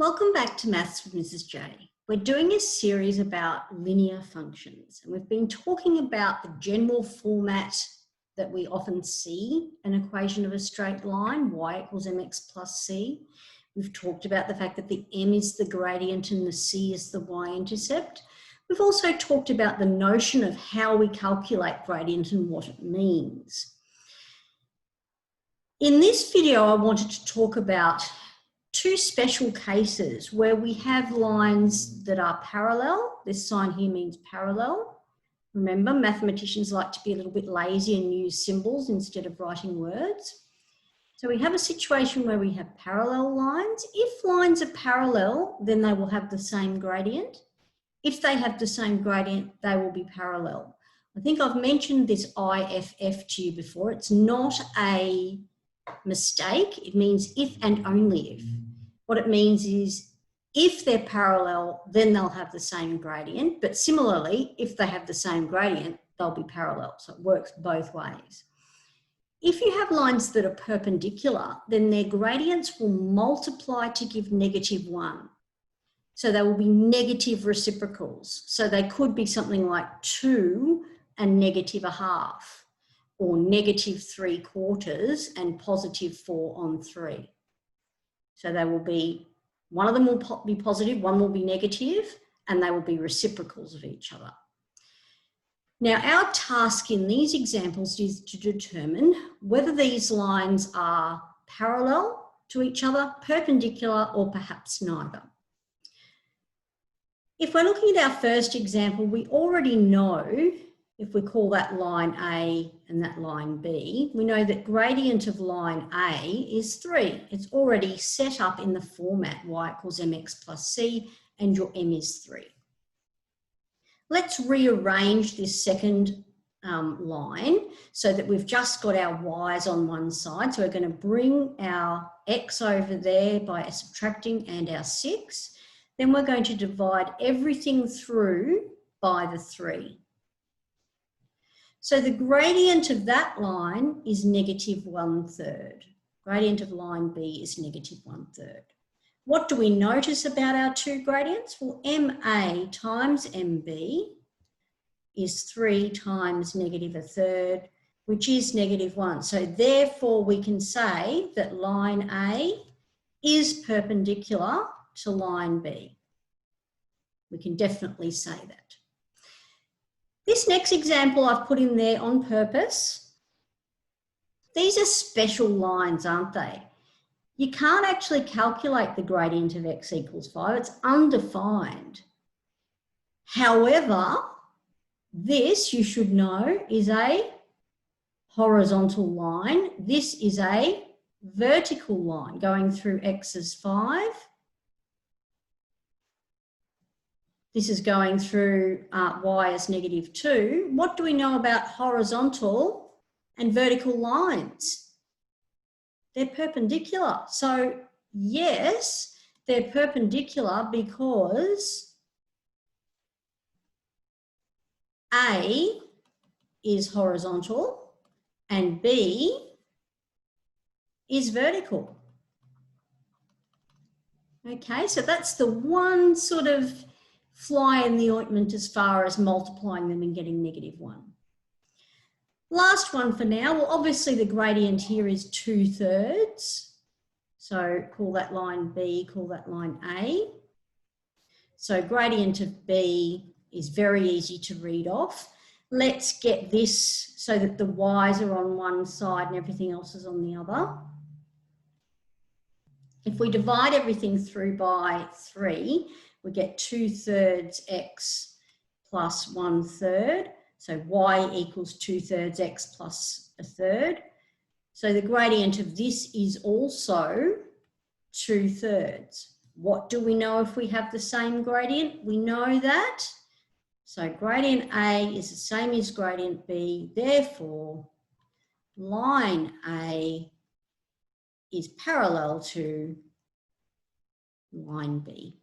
Welcome back to Maths with Mrs. J. We're doing a series about linear functions, and we've been talking about the general format that we often see an equation of a straight line, y equals mx plus c. We've talked about the fact that the m is the gradient and the c is the y-intercept. We've also talked about the notion of how we calculate gradient and what it means. In this video, I wanted to talk about two special cases where we have lines that are parallel. This sign here means parallel. Remember, mathematicians like to be a little bit lazy and use symbols instead of writing words. So we have a situation where we have parallel lines. If lines are parallel, then they will have the same gradient. If they have the same gradient, they will be parallel. I think I've mentioned this IFF to you before. It's not a mistake. It means if and only if. What it means is if they're parallel, then they'll have the same gradient. But similarly, if they have the same gradient, they'll be parallel. So it works both ways. If you have lines that are perpendicular, then their gradients will multiply to give -1. So they will be negative reciprocals. So they could be something like 2 and -1/2, or -3/4 and +4 on 3. So they will be, one of them will be positive, one will be negative, and they will be reciprocals of each other. Now, our task in these examples is to determine whether these lines are parallel to each other, perpendicular, or perhaps neither. If we're looking at our first example, we already know, if we call that line A and that line B, we know that gradient of line A is 3. It's already set up in the format y equals mx plus c, and your m is 3. Let's rearrange this second line so that we've just got our y's on one side. So we're going to bring our x over there by subtracting and our 6. Then we're going to divide everything through by the 3. So the gradient of that line is -1/3. Gradient of line B is -1/3. What do we notice about our two gradients? Well, MA times MB is 3 times -1/3, which is -1. So therefore we can say that line A is perpendicular to line B. We can definitely say that. This next example I've put in there on purpose. These are special lines, aren't they? You can't actually calculate the gradient of x equals 5. It's undefined. However, this, you should know, is a horizontal line. This is a vertical line going through x is 5. This is going through y as -2. What do we know about horizontal and vertical lines? They're perpendicular. So yes, they're perpendicular because A is horizontal and B is vertical. Okay, so that's the one sort of fly in the ointment as far as multiplying them and getting -1. Last one for now. Well, obviously the gradient here is 2/3. So call that line B, call that line A. So gradient of B is very easy to read off. Let's get this so that the y's are on one side and everything else is on the other. If we divide everything through by 3, we get 2/3 x plus 1/3. So y equals 2/3 x plus 1/3. So the gradient of this is also 2/3. What do we know if we have the same gradient? We know that. So gradient A is the same as gradient B. Therefore, line A is parallel to line B.